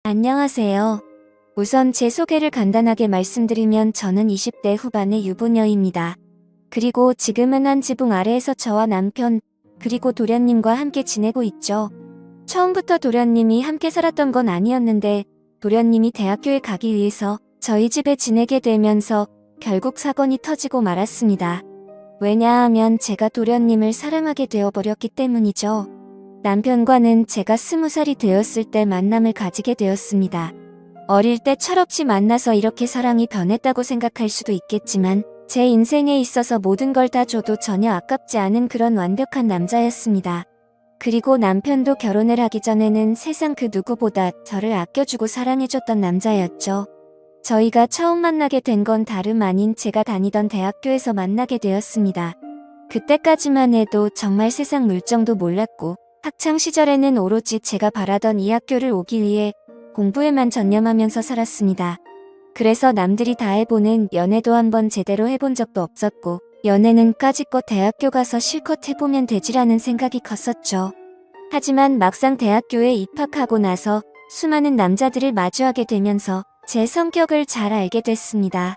안녕하세요. 우선 제 소개를 간단하게 말씀드리면 저는 20대 후반의 유부녀입니다. 그리고 지금은 한 지붕 아래에서 저와 남편, 그리고 도련님과 함께 지내고 있죠. 처음부터 도련님이 함께 살았던 건 아니었는데 도련님이 대학교에 가기 위해서 저희 집에 지내게 되면서 결국 사건이 터지고 말았습니다. 왜냐하면 제가 도련님을 사랑하게 되어버렸기 때문이죠. 남편과는 제가 20살이 되었을 때 만남을 가지게 되었습니다. 어릴 때 철없이 만나서 이렇게 사랑이 변했다고 생각할 수도 있겠지만 제 인생에 있어서 모든 걸 다 줘도 전혀 아깝지 않은 그런 완벽한 남자였습니다. 그리고 남편도 결혼을 하기 전에는 세상 그 누구보다 저를 아껴주고 사랑해줬던 남자였죠. 저희가 처음 만나게 된 건 다름 아닌 제가 다니던 대학교에서 만나게 되었습니다. 그때까지만 해도 정말 세상 물정도 몰랐고 학창 시절에는 오로지 제가 바라던 이 학교를 오기 위해 공부에만 전념하면서 살았습니다. 그래서 남들이 다 해보는 연애도 한번 제대로 해본 적도 없었고 연애는 까짓것 대학교 가서 실컷 해보면 되지라는 생각이 컸었죠. 하지만 막상 대학교에 입학하고 나서 수많은 남자들을 마주하게 되면서 제 성격을 잘 알게 됐습니다.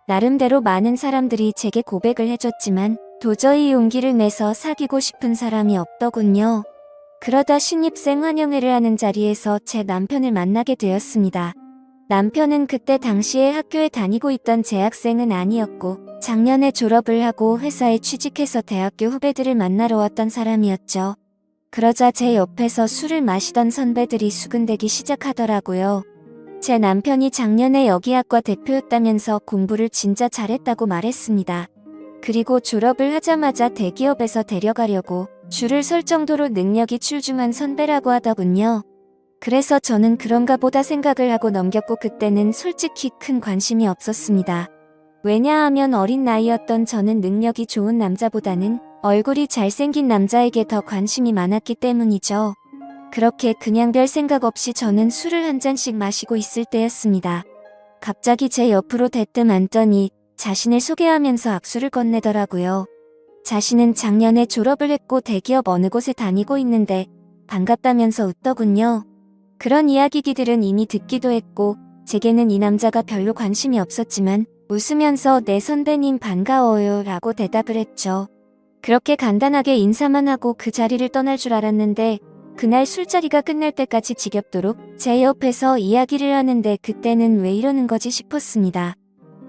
나름대로 많은 사람들이 제게 고백을 해줬지만 도저히 용기를 내서 사귀고 싶은 사람이 없더군요. 그러다 신입생 환영회를 하는 자리에서 제 남편을 만나게 되었습니다. 남편은 그때 당시에 학교에 다니고 있던 재학생은 아니었고 작년에 졸업을 하고 회사에 취직해서 대학교 후배들을 만나러 왔던 사람이었죠. 그러자 제 옆에서 술을 마시던 선배들이 수근대기 시작하더라고요. 제 남편이 작년에 여기 학과 대표였다면서 공부를 진짜 잘했다고 말했습니다. 그리고 졸업을 하자마자 대기업에서 데려가려고 줄을 설 정도로 능력이 출중한 선배라고 하더군요. 그래서 저는 그런가 보다 생각을 하고 넘겼고 그때는 솔직히 큰 관심이 없었습니다. 왜냐하면 어린 나이였던 저는 능력이 좋은 남자보다는 얼굴이 잘생긴 남자에게 더 관심이 많았기 때문이죠. 그렇게 그냥 별 생각 없이 저는 술을 한 잔씩 마시고 있을 때였습니다. 갑자기 제 옆으로 대뜸 앉더니 자신을 소개하면서 악수를 건네더라고요. 자신은 작년에 졸업을 했고 대기업 어느 곳에 다니고 있는데 반갑다면서 웃더군요. 그런 이야기들은 이미 듣기도 했고 제게는 이 남자가 별로 관심이 없었지만 웃으면서 네 선배님 반가워요 라고 대답을 했죠. 그렇게 간단하게 인사만 하고 그 자리를 떠날 줄 알았는데 그날 술자리가 끝날 때까지 지겹도록 제 옆에서 이야기를 하는데 그때는 왜 이러는 거지 싶었습니다.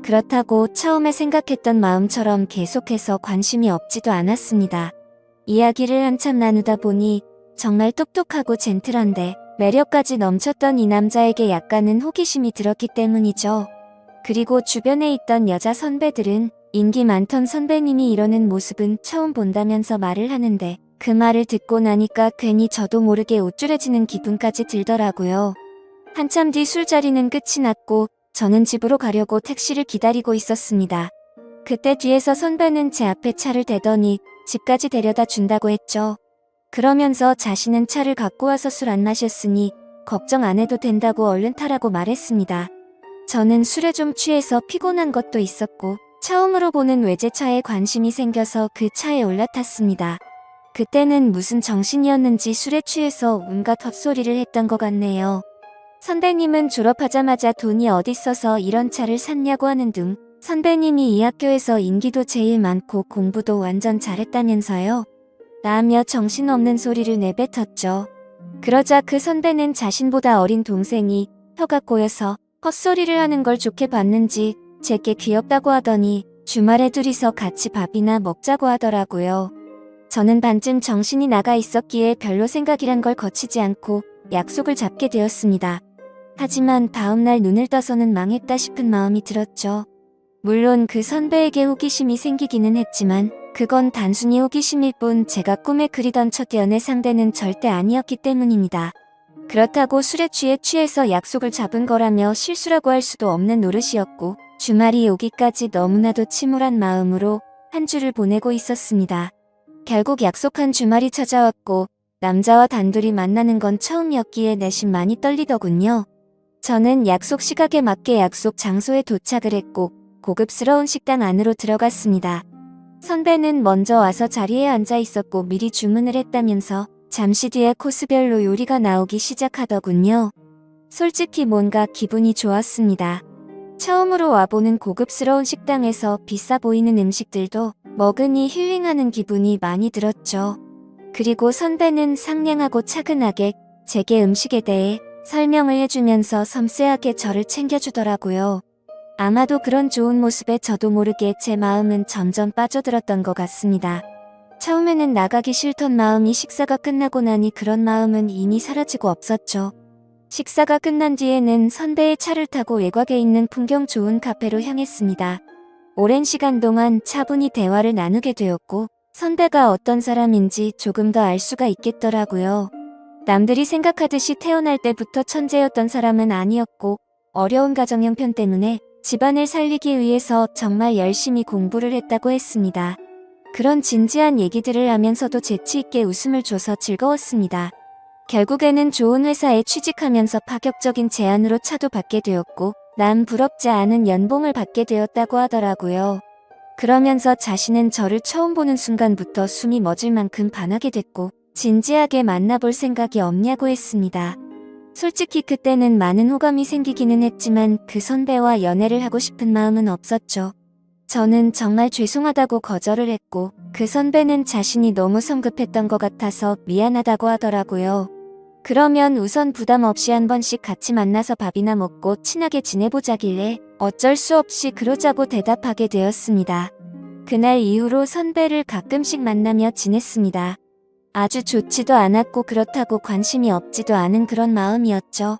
그렇다고 처음에 생각했던 마음처럼 계속해서 관심이 없지도 않았습니다. 이야기를 한참 나누다 보니 정말 똑똑하고 젠틀한데 매력까지 넘쳤던 이 남자에게 약간은 호기심이 들었기 때문이죠. 그리고 주변에 있던 여자 선배들은 인기 많던 선배님이 이러는 모습은 처음 본다면서 말을 하는데 그 말을 듣고 나니까 괜히 저도 모르게 우쭐해지는 기분까지 들더라고요. 한참 뒤 술자리는 끝이 났고 저는 집으로 가려고 택시를 기다리고 있었습니다. 그때 뒤에서 선배는 제 앞에 차를 대더니 집까지 데려다 준다고 했죠. 그러면서 자신은 차를 갖고 와서 술 안 마셨으니 걱정 안 해도 된다고 얼른 타라고 말했습니다. 저는 술에 좀 취해서 피곤한 것도 있었고 처음으로 보는 외제차에 관심이 생겨서 그 차에 올라탔습니다. 그때는 무슨 정신이었는지 술에 취해서 온갖 헛소리를 했던 것 같네요. 선배님은 졸업하자마자 돈이 어딨어서 이런 차를 샀냐고 하는 둥 선배님이 이 학교에서 인기도 제일 많고 공부도 완전 잘했다면서요. 라며 정신없는 소리를 내뱉었죠. 그러자 그 선배는 자신보다 어린 동생이 혀가 꼬여서 헛소리를 하는 걸 좋게 봤는지 제게 귀엽다고 하더니 주말에 둘이서 같이 밥이나 먹자고 하더라고요. 저는 반쯤 정신이 나가 있었기에 별로 생각이란 걸 거치지 않고 약속을 잡게 되었습니다. 하지만 다음날 눈을 떠서는 망했다 싶은 마음이 들었죠. 물론 그 선배에게 호기심이 생기기는 했지만 그건 단순히 호기심일 뿐 제가 꿈에 그리던 첫 연애 상대는 절대 아니었기 때문입니다. 그렇다고 술에 취해서 약속을 잡은 거라며 실수라고 할 수도 없는 노릇이었고 주말이 오기까지 너무나도 침울한 마음으로 한 주를 보내고 있었습니다. 결국 약속한 주말이 찾아왔고 남자와 단둘이 만나는 건 처음이었기에 내심 많이 떨리더군요. 저는 약속 시각에 맞게 약속 장소에 도착을 했고 고급스러운 식당 안으로 들어갔습니다. 선배는 먼저 와서 자리에 앉아 있었고 미리 주문을 했다면서 잠시 뒤에 코스별로 요리가 나오기 시작하더군요. 솔직히 뭔가 기분이 좋았습니다. 처음으로 와보는 고급스러운 식당에서 비싸 보이는 음식들도 먹으니 힐링하는 기분이 많이 들었죠. 그리고 선배는 상냥하고 차근하게 제게 음식에 대해 설명을 해주면서 섬세하게 저를 챙겨주더라고요. 아마도 그런 좋은 모습에 저도 모르게 제 마음은 점점 빠져들었던 것 같습니다. 처음에는 나가기 싫던 마음이 식사가 끝나고 나니 그런 마음은 이미 사라지고 없었죠. 식사가 끝난 뒤에는 선배의 차를 타고 외곽에 있는 풍경 좋은 카페로 향했습니다. 오랜 시간 동안 차분히 대화를 나누게 되었고 선배가 어떤 사람인지 조금 더 알 수가 있겠더라고요. 남들이 생각하듯이 태어날 때부터 천재였던 사람은 아니었고 어려운 가정 형편 때문에 집안을 살리기 위해서 정말 열심히 공부를 했다고 했습니다. 그런 진지한 얘기들을 하면서도 재치 있게 웃음을 줘서 즐거웠습니다. 결국에는 좋은 회사에 취직하면서 파격적인 제안으로 차도 받게 되었고 남 부럽지 않은 연봉을 받게 되었다고 하더라고요. 그러면서 자신은 저를 처음 보는 순간부터 숨이 멎을 만큼 반하게 됐고 진지하게 만나볼 생각이 없냐고 했습니다. 솔직히 그때는 많은 호감이 생기기는 했지만 그 선배와 연애를 하고 싶은 마음은 없었죠. 저는 정말 죄송하다고 거절을 했고 그 선배는 자신이 너무 성급했던 것 같아서 미안하다고 하더라고요. 그러면 우선 부담 없이 한 번씩 같이 만나서 밥이나 먹고 친하게 지내보자길래 어쩔 수 없이 그러자고 대답하게 되었습니다. 그날 이후로 선배를 가끔씩 만나며 지냈습니다. 아주 좋지도 않았고 그렇다고 관심이 없지도 않은 그런 마음이었죠.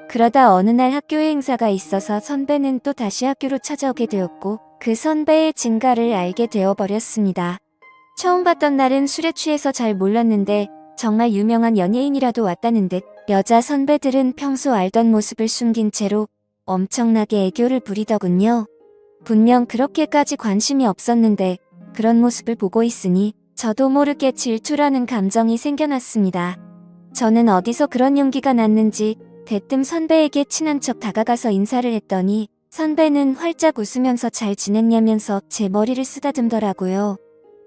그러다 어느 날 학교에 행사가 있어서 선배는 또 다시 학교로 찾아오게 되었고 그 선배의 증가를 알게 되어버렸습니다. 처음 봤던 날은 술에 취해서 잘 몰랐는데 정말 유명한 연예인이라도 왔다는 듯 여자 선배들은 평소 알던 모습을 숨긴 채로 엄청나게 애교를 부리더군요. 분명 그렇게까지 관심이 없었는데 그런 모습을 보고 있으니 저도 모르게 질투라는 감정이 생겨났습니다. 저는 어디서 그런 용기가 났는지 대뜸 선배에게 친한 척 다가가서 인사를 했더니 선배는 활짝 웃으면서 잘 지냈냐면서 제 머리를 쓰다듬더라고요.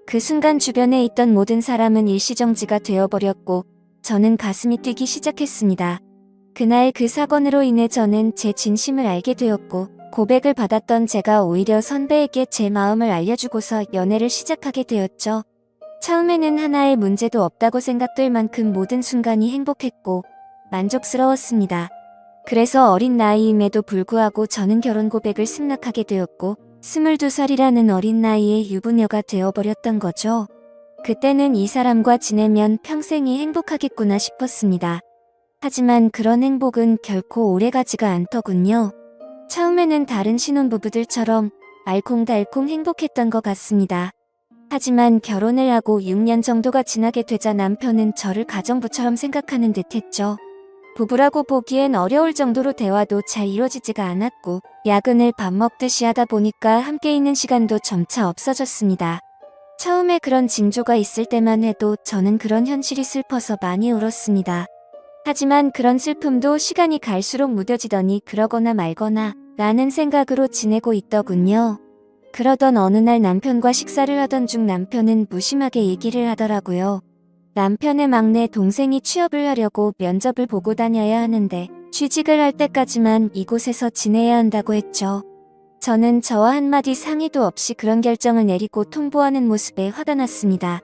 그 순간 주변에 있던 모든 사람은 일시정지가 되어버렸고 저는 가슴이 뛰기 시작했습니다. 그날 그 사건으로 인해 저는 제 진심을 알게 되었고 고백을 받았던 제가 오히려 선배에게 제 마음을 알려주고서 연애를 시작하게 되었죠. 처음에는 하나의 문제도 없다고 생각될 만큼 모든 순간이 행복했고 만족스러웠습니다. 그래서 어린 나이임에도 불구하고 저는 결혼 고백을 승낙하게 되었고 22살이라는 어린 나이에 유부녀가 되어버렸던 거죠. 그때는 이 사람과 지내면 평생이 행복하겠구나 싶었습니다. 하지만 그런 행복은 결코 오래가지가 않더군요. 처음에는 다른 신혼부부들처럼 알콩달콩 행복했던 것 같습니다. 하지만 결혼을 하고 6년 정도가 지나게 되자 남편은 저를 가정부처럼 생각하는 듯 했죠. 부부라고 보기엔 어려울 정도로 대화도 잘 이루어지지가 않았고 야근을 밥 먹듯이 하다 보니까 함께 있는 시간도 점차 없어졌습니다. 처음에 그런 징조가 있을 때만 해도 저는 그런 현실이 슬퍼서 많이 울었습니다. 하지만 그런 슬픔도 시간이 갈수록 무뎌지더니 그러거나 말거나 라는 생각으로 지내고 있더군요. 그러던 어느 날 남편과 식사를 하던 중 남편은 무심하게 얘기를 하더라고요. 남편의 막내 동생이 취업을 하려고 면접을 보고 다녀야 하는데 취직을 할 때까지만 이곳에서 지내야 한다고 했죠. 저는 저와 한마디 상의도 없이 그런 결정을 내리고 통보하는 모습에 화가 났습니다.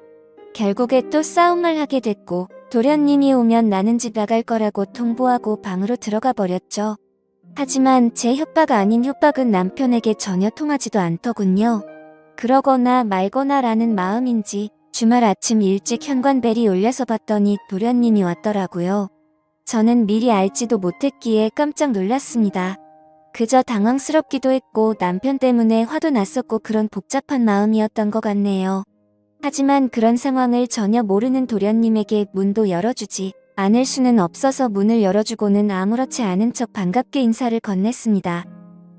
결국에 또 싸움을 하게 됐고 도련님이 오면 나는 집 나갈 거라고 통보하고 방으로 들어가 버렸죠. 하지만 제 협박 아닌 협박은 남편에게 전혀 통하지도 않더군요. 그러거나 말거나라는 마음인지 주말 아침 일찍 현관벨이 울려서 봤더니 도련님이 왔더라고요. 저는 미리 알지도 못했기에 깜짝 놀랐습니다. 그저 당황스럽기도 했고 남편 때문에 화도 났었고 그런 복잡한 마음이었던 것 같네요. 하지만 그런 상황을 전혀 모르는 도련님에게 문도 열어주지 않을 수는 없어서 문을 열어주고는 아무렇지 않은 척 반갑게 인사를 건넸습니다.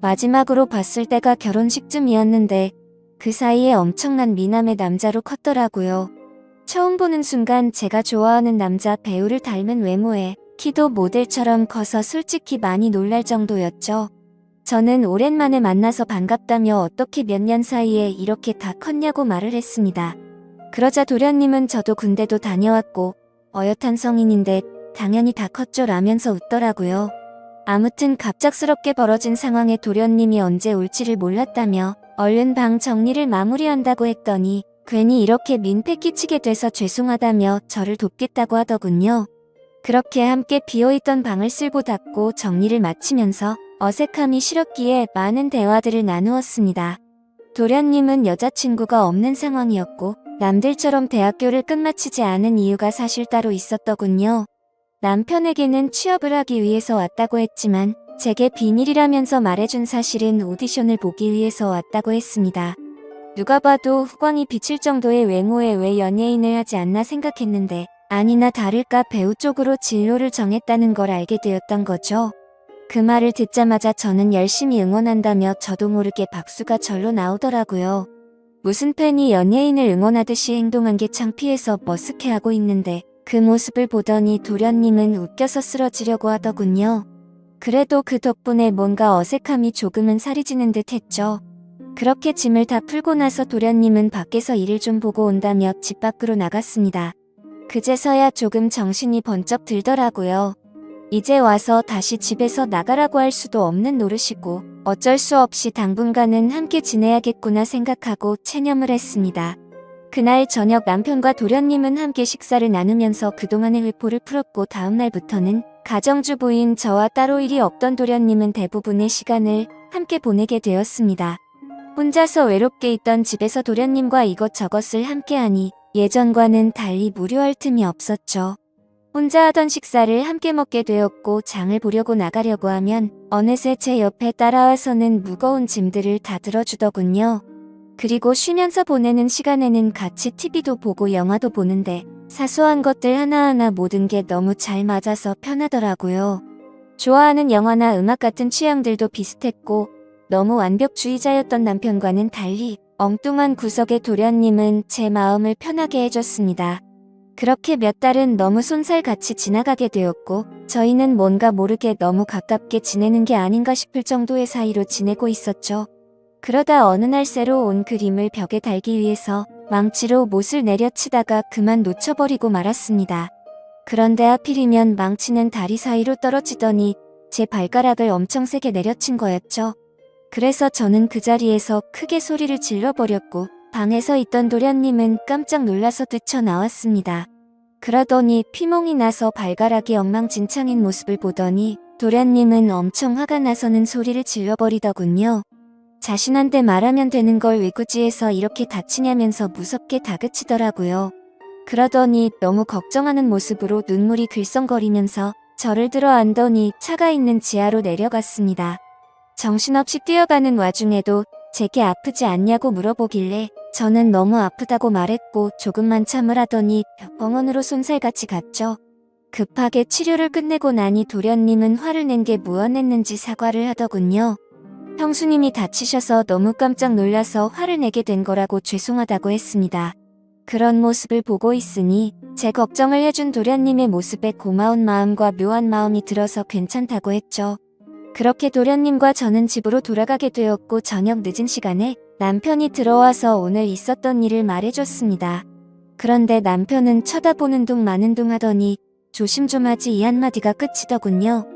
마지막으로 봤을 때가 결혼식쯤이었는데 그 사이에 엄청난 미남의 남자로 컸더라고요. 처음 보는 순간 제가 좋아하는 남자 배우를 닮은 외모에 키도 모델처럼 커서 솔직히 많이 놀랄 정도였죠. 저는 오랜만에 만나서 반갑다며 어떻게 몇 년 사이에 이렇게 다 컸냐고 말을 했습니다. 그러자 도련님은 저도 군대도 다녀왔고 어엿한 성인인데 당연히 다 컸죠 라면서 웃더라고요. 아무튼 갑작스럽게 벌어진 상황에 도련님이 언제 올지를 몰랐다며 얼른 방 정리를 마무리한다고 했더니 괜히 이렇게 민폐 끼치게 돼서 죄송하다며 저를 돕겠다고 하더군요. 그렇게 함께 비어있던 방을 쓸고 닫고 정리를 마치면서 어색함이 싫었기에 많은 대화들을 나누었습니다. 도련님은 여자친구가 없는 상황이었고 남들처럼 대학교를 끝마치지 않은 이유가 사실 따로 있었더군요. 남편에게는 취업을 하기 위해서 왔다고 했지만 제게 비밀이라면서 말해준 사실은 오디션을 보기 위해서 왔다고 했습니다. 누가 봐도 후광이 비칠 정도의 외모에 왜 연예인을 하지 않나 생각했는데 아니나 다를까 배우 쪽으로 진로를 정했다는 걸 알게 되었던 거죠. 그 말을 듣자마자 저는 열심히 응원한다며 저도 모르게 박수가 절로 나오더라고요. 무슨 팬이 연예인을 응원하듯이 행동한 게 창피해서 머쓱해하고 있는데 그 모습을 보더니 도련님은 웃겨서 쓰러지려고 하더군요. 그래도 그 덕분에 뭔가 어색함이 조금은 사라지는 듯 했죠. 그렇게 짐을 다 풀고 나서 도련님은 밖에서 일을 좀 보고 온다며 집 밖으로 나갔습니다. 그제서야 조금 정신이 번쩍 들더라고요. 이제 와서 다시 집에서 나가라고 할 수도 없는 노릇이고 어쩔 수 없이 당분간은 함께 지내야겠구나 생각하고 체념을 했습니다. 그날 저녁 남편과 도련님은 함께 식사를 나누면서 그동안의 회포를 풀었고 다음날부터는 가정주부인 저와 따로 일이 없던 도련님은 대부분의 시간을 함께 보내게 되었습니다. 혼자서 외롭게 있던 집에서 도련님과 이것저것을 함께하니 예전과는 달리 무료할 틈이 없었죠. 혼자 하던 식사를 함께 먹게 되었고 장을 보려고 나가려고 하면 어느새 제 옆에 따라와서는 무거운 짐들을 다 들어주더군요. 그리고 쉬면서 보내는 시간에는 같이 TV도 보고 영화도 보는데 사소한 것들 하나하나 모든 게 너무 잘 맞아서 편하더라고요. 좋아하는 영화나 음악 같은 취향들도 비슷했고 너무 완벽주의자였던 남편과는 달리 엉뚱한 구석의 도련님은 제 마음을 편하게 해줬습니다. 그렇게 몇 달은 너무 손살같이 지나가게 되었고 저희는 뭔가 모르게 너무 가깝게 지내는 게 아닌가 싶을 정도의 사이로 지내고 있었죠. 그러다 어느 날 새로 온 그림을 벽에 달기 위해서 망치로 못을 내려치다가 그만 놓쳐버리고 말았습니다. 그런데 하필이면 망치는 다리 사이로 떨어지더니 제 발가락을 엄청 세게 내려친 거였죠. 그래서 저는 그 자리에서 크게 소리를 질러버렸고 방에서 있던 도련님은 깜짝 놀라서 뛰쳐나왔습니다. 그러더니 피멍이 나서 발가락이 엉망진창인 모습을 보더니 도련님은 엄청 화가 나서는 소리를 질러버리더군요. 자신한테 말하면 되는 걸 왜 굳이 해서 이렇게 다치냐면서 무섭게 다그치더라고요. 그러더니 너무 걱정하는 모습으로 눈물이 글썽거리면서 저를 들어 안더니 차가 있는 지하로 내려갔습니다. 정신없이 뛰어가는 와중에도 제게 아프지 않냐고 물어보길래 저는 너무 아프다고 말했고 조금만 참으라더니 병원으로 손살같이 갔죠. 급하게 치료를 끝내고 나니 도련님은 화를 낸 게 무엇했는지 사과를 하더군요. 형수님이 다치셔서 너무 깜짝 놀라서 화를 내게 된 거라고 죄송하다고 했습니다. 그런 모습을 보고 있으니 제 걱정을 해준 도련님의 모습에 고마운 마음과 묘한 마음이 들어서 괜찮다고 했죠. 그렇게 도련님과 저는 집으로 돌아가게 되었고 저녁 늦은 시간에 남편이 들어와서 오늘 있었던 일을 말해줬습니다. 그런데 남편은 쳐다보는 둥 마는 둥 하더니 조심 좀 하지 이 한마디가 끝이더군요.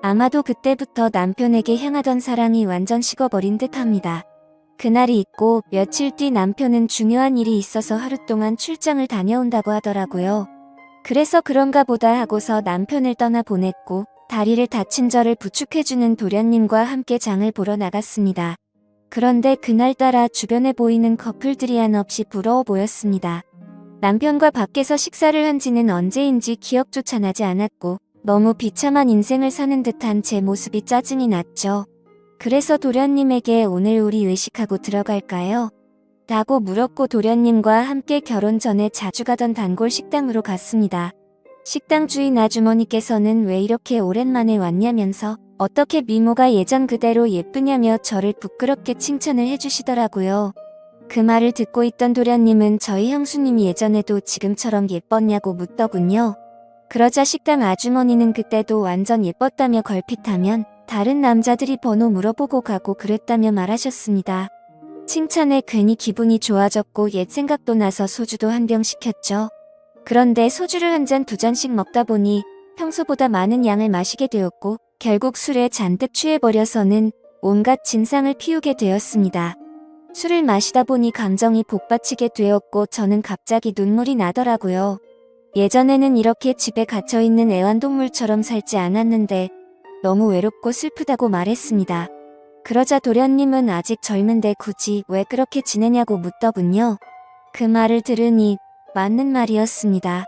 아마도 그때부터 남편에게 향하던 사랑이 완전 식어버린 듯합니다. 그날이 있고 며칠 뒤 남편은 중요한 일이 있어서 하루 동안 출장을 다녀온다고 하더라고요. 그래서 그런가 보다 하고서 남편을 떠나보냈고 다리를 다친 저를 부축해주는 도련님과 함께 장을 보러 나갔습니다. 그런데 그날따라 주변에 보이는 커플들이 한없이 부러워 보였습니다. 남편과 밖에서 식사를 한 지는 언제인지 기억조차 나지 않았고 너무 비참한 인생을 사는 듯한 제 모습이 짜증이 났죠. 그래서 도련님에게 오늘 우리 외식하고 들어갈까요? 라고 물었고 도련님과 함께 결혼 전에 자주 가던 단골 식당으로 갔습니다. 식당 주인 아주머니께서는 왜 이렇게 오랜만에 왔냐면서 어떻게 미모가 예전 그대로 예쁘냐며 저를 부끄럽게 칭찬을 해주시더라고요. 그 말을 듣고 있던 도련님은 저희 형수님이 예전에도 지금처럼 예뻤냐고 묻더군요. 그러자 식당 아주머니는 그때도 완전 예뻤다며 걸핏하면 다른 남자들이 번호 물어보고 가고 그랬다며 말하셨습니다. 칭찬에 괜히 기분이 좋아졌고 옛 생각도 나서 소주도 한 병 시켰죠. 그런데 소주를 한 잔 두 잔씩 먹다 보니 평소보다 많은 양을 마시게 되었고 결국 술에 잔뜩 취해버려서는 온갖 진상을 피우게 되었습니다. 술을 마시다 보니 감정이 복받치게 되었고 저는 갑자기 눈물이 나더라고요. 예전에는 이렇게 집에 갇혀있는 애완동물처럼 살지 않았는데 너무 외롭고 슬프다고 말했습니다. 그러자 도련님은 아직 젊은데 굳이 왜 그렇게 지내냐고 묻더군요. 그 말을 들으니 맞는 말이었습니다.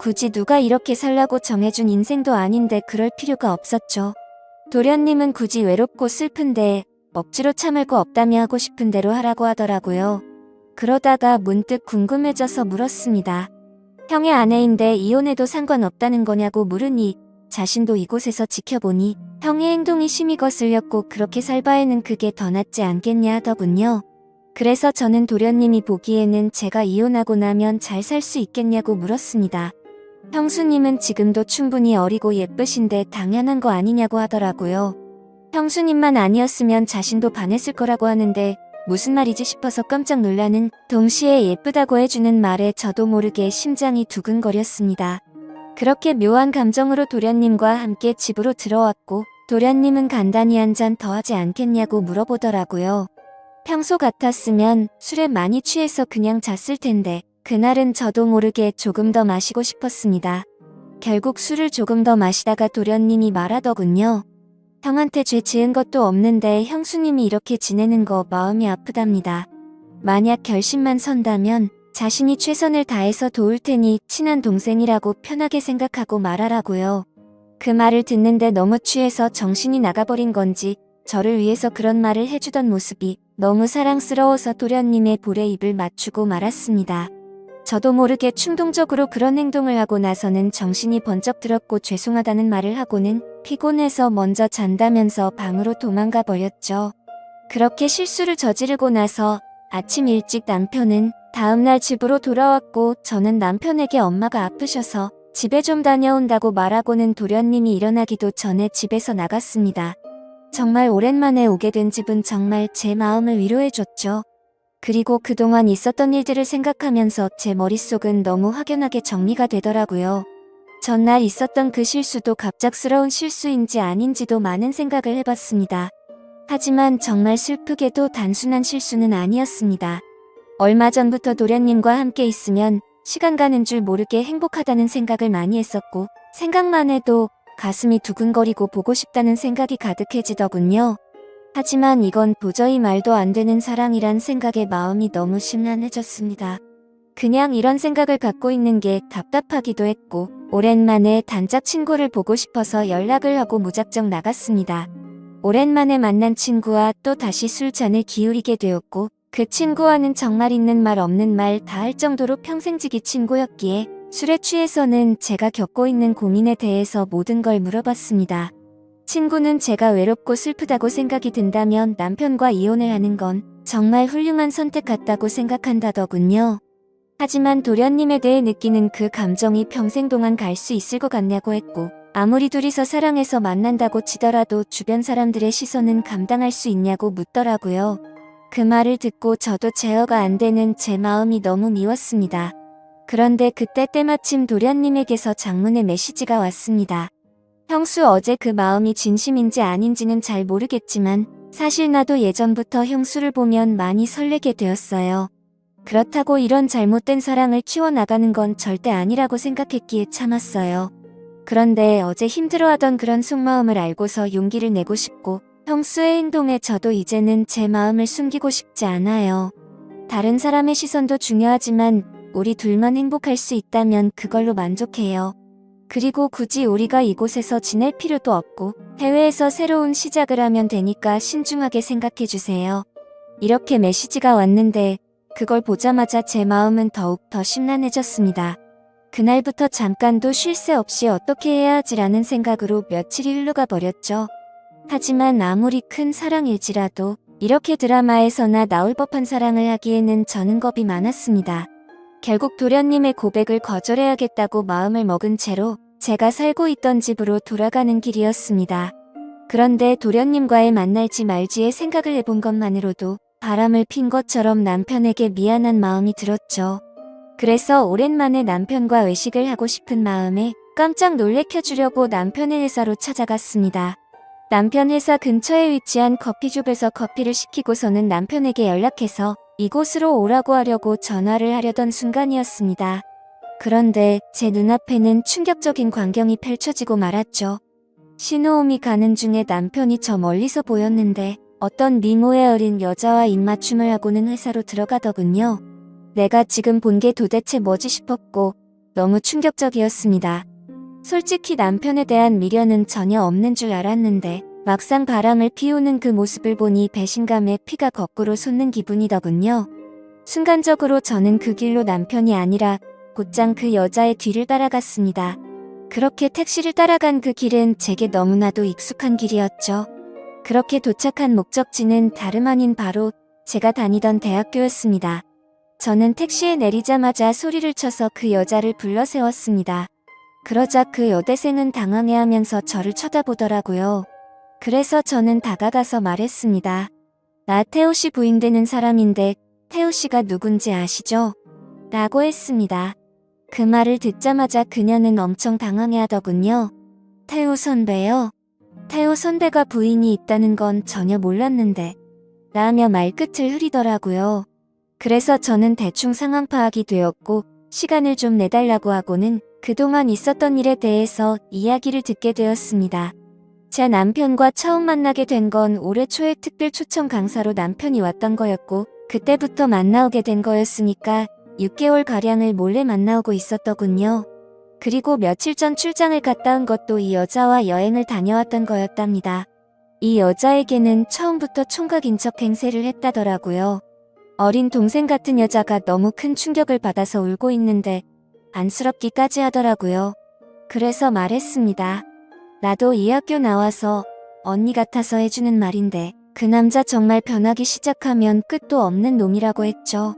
굳이 누가 이렇게 살라고 정해준 인생도 아닌데 그럴 필요가 없었죠. 도련님은 굳이 외롭고 슬픈데 억지로 참을 거 없다며 하고 싶은 대로 하라고 하더라고요. 그러다가 문득 궁금해져서 물었습니다. 형의 아내인데 이혼해도 상관없다는 거냐고 물으니 자신도 이곳에서 지켜보니 형의 행동이 심히 거슬렸고 그렇게 살 바에는 그게 더 낫지 않겠냐 하더군요. 그래서 저는 도련님이 보기에는 제가 이혼하고 나면 잘 살 수 있겠냐고 물었습니다. 형수님은 지금도 충분히 어리고 예쁘신데 당연한 거 아니냐고 하더라고요. 형수님만 아니었으면 자신도 반했을 거라고 하는데 무슨 말이지 싶어서 깜짝 놀라는 동시에 예쁘다고 해주는 말에 저도 모르게 심장이 두근거렸습니다. 그렇게 묘한 감정으로 도련님과 함께 집으로 들어왔고 도련님은 간단히 한 잔 더 하지 않겠냐고 물어보더라고요. 평소 같았으면 술에 많이 취해서 그냥 잤을 텐데 그날은 저도 모르게 조금 더 마시고 싶었습니다. 결국 술을 조금 더 마시다가 도련님이 말하더군요. 형한테 죄 지은 것도 없는데 형수님이 이렇게 지내는 거 마음이 아프답니다. 만약 결심만 선다면 자신이 최선을 다해서 도울 테니 친한 동생이라고 편하게 생각하고 말하라고요. 그 말을 듣는데 너무 취해서 정신이 나가버린 건지 저를 위해서 그런 말을 해주던 모습이 너무 사랑스러워서 도련님의 볼에 입을 맞추고 말았습니다. 저도 모르게 충동적으로 그런 행동을 하고 나서는 정신이 번쩍 들었고 죄송하다는 말을 하고는 피곤해서 먼저 잔다면서 방으로 도망가 버렸죠. 그렇게 실수를 저지르고 나서 아침 일찍 남편은 다음날 집으로 돌아왔고 저는 남편에게 엄마가 아프셔서 집에 좀 다녀온다고 말하고는 도련님이 일어나기도 전에 집에서 나갔습니다. 정말 오랜만에 오게 된 집은 정말 제 마음을 위로해줬죠. 그리고 그동안 있었던 일들을 생각하면서 제 머릿속은 너무 확연하게 정리가 되더라고요. 전날 있었던 그 실수도 갑작스러운 실수인지 아닌지도 많은 생각을 해봤습니다. 하지만 정말 슬프게도 단순한 실수는 아니었습니다. 얼마 전부터 도련님과 함께 있으면 시간 가는 줄 모르게 행복하다는 생각을 많이 했었고 생각만 해도 가슴이 두근거리고 보고 싶다는 생각이 가득해지더군요. 하지만 이건 도저히 말도 안 되는 사랑이란 생각에 마음이 너무 심란해졌습니다. 그냥 이런 생각을 갖고 있는 게 답답하기도 했고 오랜만에 단짝 친구를 보고 싶어서 연락을 하고 무작정 나갔습니다. 오랜만에 만난 친구와 또 다시 술잔을 기울이게 되었고 그 친구와는 정말 있는 말 없는 말 다 할 정도로 평생지기 친구였기에 술에 취해서는 제가 겪고 있는 고민에 대해서 모든 걸 물어봤습니다. 친구는 제가 외롭고 슬프다고 생각이 든다면 남편과 이혼을 하는 건 정말 훌륭한 선택 같다고 생각한다더군요. 하지만 도련님에 대해 느끼는 그 감정이 평생 동안 갈 수 있을 것 같냐고 했고 아무리 둘이서 사랑해서 만난다고 치더라도 주변 사람들의 시선은 감당할 수 있냐고 묻더라고요. 그 말을 듣고 저도 제어가 안 되는 제 마음이 너무 미웠습니다. 그런데 그때 때마침 도련님에게서 장문의 메시지가 왔습니다. 형수 어제 그 마음이 진심인지 아닌지는 잘 모르겠지만 사실 나도 예전부터 형수를 보면 많이 설레게 되었어요. 그렇다고 이런 잘못된 사랑을 키워나가는 건 절대 아니라고 생각했기에 참았어요. 그런데 어제 힘들어하던 그런 속마음을 알고서 용기를 내고 싶고 형수의 행동에 저도 이제는 제 마음을 숨기고 싶지 않아요. 다른 사람의 시선도 중요하지만 우리 둘만 행복할 수 있다면 그걸로 만족해요. 그리고 굳이 우리가 이곳에서 지낼 필요도 없고 해외에서 새로운 시작을 하면 되니까 신중하게 생각해주세요. 이렇게 메시지가 왔는데 그걸 보자마자 제 마음은 더욱 더 심란해졌습니다. 그날부터 잠깐도 쉴 새 없이 어떻게 해야 하지라는 생각으로 며칠이 흘러가 버렸죠. 하지만 아무리 큰 사랑일지라도 이렇게 드라마에서나 나올 법한 사랑을 하기에는 저는 겁이 많았습니다. 결국 도련님의 고백을 거절해야겠다고 마음을 먹은 채로 제가 살고 있던 집으로 돌아가는 길이었습니다. 그런데 도련님과의 만날지 말지의 생각을 해본 것만으로도 바람을 핀 것처럼 남편에게 미안한 마음이 들었죠. 그래서 오랜만에 남편과 외식을 하고 싶은 마음에 깜짝 놀래켜주려고 남편의 회사로 찾아갔습니다. 남편 회사 근처에 위치한 커피숍에서 커피를 시키고서는 남편에게 연락해서 이곳으로 오라고 하려고 전화를 하려던 순간이었습니다. 그런데 제 눈앞에는 충격적인 광경이 펼쳐지고 말았죠. 신호음이 가는 중에 남편이 저 멀리서 보였는데 어떤 미모의 어린 여자와 입맞춤을 하고는 회사로 들어가더군요. 내가 지금 본 게 도대체 뭐지 싶었고 너무 충격적이었습니다. 솔직히 남편에 대한 미련은 전혀 없는 줄 알았는데 막상 바람을 피우는 그 모습을 보니 배신감에 피가 거꾸로 솟는 기분이더군요. 순간적으로 저는 그 길로 남편이 아니라 곧장 그 여자의 뒤를 따라갔습니다. 그렇게 택시를 따라간 그 길은 제게 너무나도 익숙한 길이었죠. 그렇게 도착한 목적지는 다름 아닌 바로 제가 다니던 대학교였습니다. 저는 택시에 내리자마자 소리를 쳐서 그 여자를 불러 세웠습니다. 그러자 그 여대생은 당황해하면서 저를 쳐다보더라고요. 그래서 저는 다가가서 말했습니다. 나 태호 씨 부인 되는 사람인데 태호 씨가 누군지 아시죠? 라고 했습니다. 그 말을 듣자마자 그녀는 엄청 당황해하더군요. 태호 선배요? 태호 선배가 부인이 있다는 건 전혀 몰랐는데 라며 말끝을 흐리더라고요. 그래서 저는 대충 상황 파악이 되었고 시간을 좀 내달라고 하고는 그동안 있었던 일에 대해서 이야기를 듣게 되었습니다. 제 남편과 처음 만나게 된 건 올해 초에 특별 초청 강사로 남편이 왔던 거였고 그때부터 만나오게 된 거였으니까 6개월가량을 몰래 만나오고 있었더군요. 그리고 며칠 전 출장을 갔다 온 것도 이 여자와 여행을 다녀왔던 거였답니다. 이 여자에게는 처음부터 총각 인척 행세를 했다더라고요. 어린 동생 같은 여자가 너무 큰 충격을 받아서 울고 있는데 안쓰럽기까지 하더라고요. 그래서 말했습니다. 나도 이 학교 나와서 언니 같아서 해주는 말인데 그 남자 정말 변하기 시작하면 끝도 없는 놈이라고 했죠.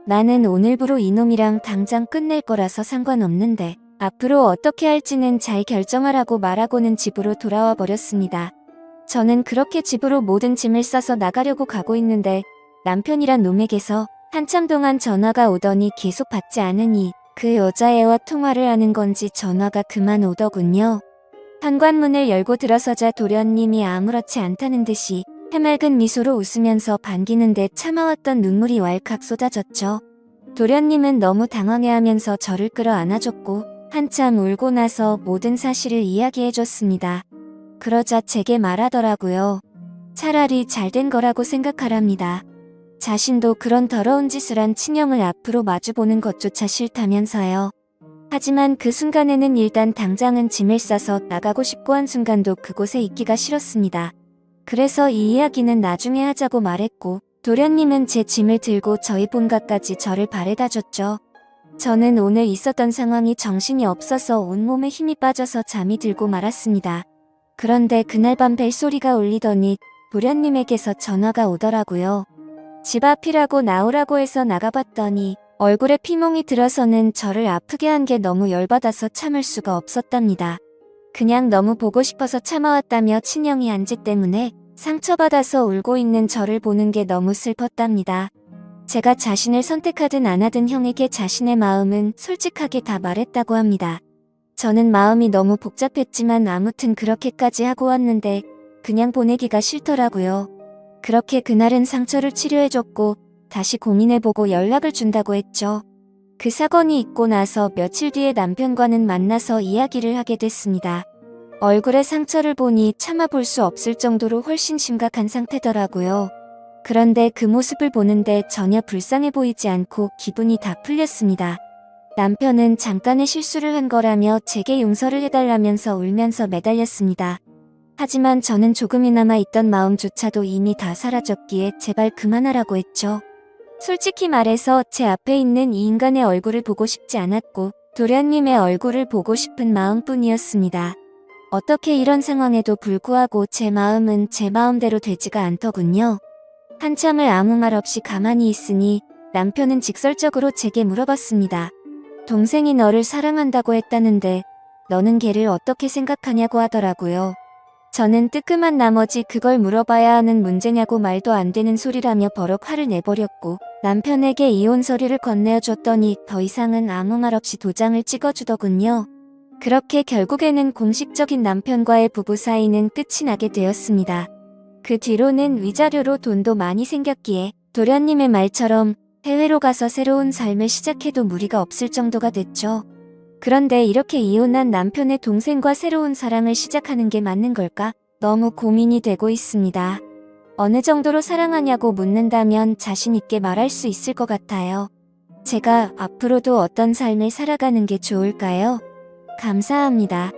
나는 오늘부로 이놈이랑 당장 끝낼 거라서 상관없는데 앞으로 어떻게 할지는 잘 결정하라고 말하고는 집으로 돌아와 버렸습니다. 저는 그렇게 집으로 모든 짐을 싸서 나가려고 가고 있는데 남편이란 놈에게서 한참 동안 전화가 오더니 계속 받지 않으니 그 여자애와 통화를 하는 건지 전화가 그만 오더군요. 현관문을 열고 들어서자 도련님이 아무렇지 않다는 듯이 해맑은 미소로 웃으면서 반기는데 참아왔던 눈물이 왈칵 쏟아졌죠. 도련님은 너무 당황해하면서 저를 끌어안아줬고 한참 울고 나서 모든 사실을 이야기해줬습니다. 그러자 제게 말하더라고요. 차라리 잘된 거라고 생각하랍니다. 자신도 그런 더러운 짓을 한 친형을 앞으로 마주보는 것조차 싫다면서요. 하지만 그 순간에는 일단 당장은 짐을 싸서 나가고 싶고 한순간도 그곳에 있기가 싫었습니다. 그래서 이 이야기는 나중에 하자고 말했고 도련님은 제 짐을 들고 저희 본가까지 저를 바래다줬죠. 저는 오늘 있었던 상황이 정신이 없어서 온몸에 힘이 빠져서 잠이 들고 말았습니다. 그런데 그날 밤 벨소리가 울리더니 도련님에게서 전화가 오더라고요. 집 앞이라고 나오라고 해서 나가봤더니 얼굴에 피멍이 들어서는 저를 아프게 한 게 너무 열받아서 참을 수가 없었답니다. 그냥 너무 보고 싶어서 참아왔다며 친형이 안지 때문에 상처받아서 울고 있는 저를 보는 게 너무 슬펐답니다. 제가 자신을 선택하든 안 하든 형에게 자신의 마음은 솔직하게 다 말했다고 합니다. 저는 마음이 너무 복잡했지만 아무튼 그렇게까지 하고 왔는데 그냥 보내기가 싫더라고요. 그렇게 그날은 상처를 치료해줬고 다시 고민해보고 연락을 준다고 했죠. 그 사건이 있고 나서 며칠 뒤에 남편과는 만나서 이야기를 하게 됐습니다. 얼굴에 상처를 보니 참아볼 수 없을 정도로 훨씬 심각한 상태더라고요. 그런데 그 모습을 보는데 전혀 불쌍해 보이지 않고 기분이 다 풀렸습니다. 남편은 잠깐의 실수를 한 거라며 제게 용서를 해달라면서 울면서 매달렸습니다. 하지만 저는 조금이나마 있던 마음조차도 이미 다 사라졌기에 제발 그만하라고 했죠. 솔직히 말해서 제 앞에 있는 이 인간의 얼굴을 보고 싶지 않았고 도련님의 얼굴을 보고 싶은 마음뿐이었습니다. 어떻게 이런 상황에도 불구하고 제 마음은 제 마음대로 되지가 않더군요. 한참을 아무 말 없이 가만히 있으니 남편은 직설적으로 제게 물어봤습니다. 동생이 너를 사랑한다고 했다는데 너는 걔를 어떻게 생각하냐고 하더라고요. 저는 뜨끔한 나머지 그걸 물어봐야 하는 문제냐고 말도 안 되는 소리라며 버럭 화를 내버렸고 남편에게 이혼 서류를 건네어줬더니 더 이상은 아무 말 없이 도장을 찍어주더군요. 그렇게 결국에는 공식적인 남편과의 부부 사이는 끝이 나게 되었습니다. 그 뒤로는 위자료로 돈도 많이 생겼기에 도련님의 말처럼 해외로 가서 새로운 삶을 시작해도 무리가 없을 정도가 됐죠. 그런데 이렇게 이혼한 남편의 동생과 새로운 사랑을 시작하는 게 맞는 걸까? 너무 고민이 되고 있습니다. 어느 정도로 사랑하냐고 묻는다면 자신 있게 말할 수 있을 것 같아요. 제가 앞으로도 어떤 삶을 살아가는 게 좋을까요? 감사합니다.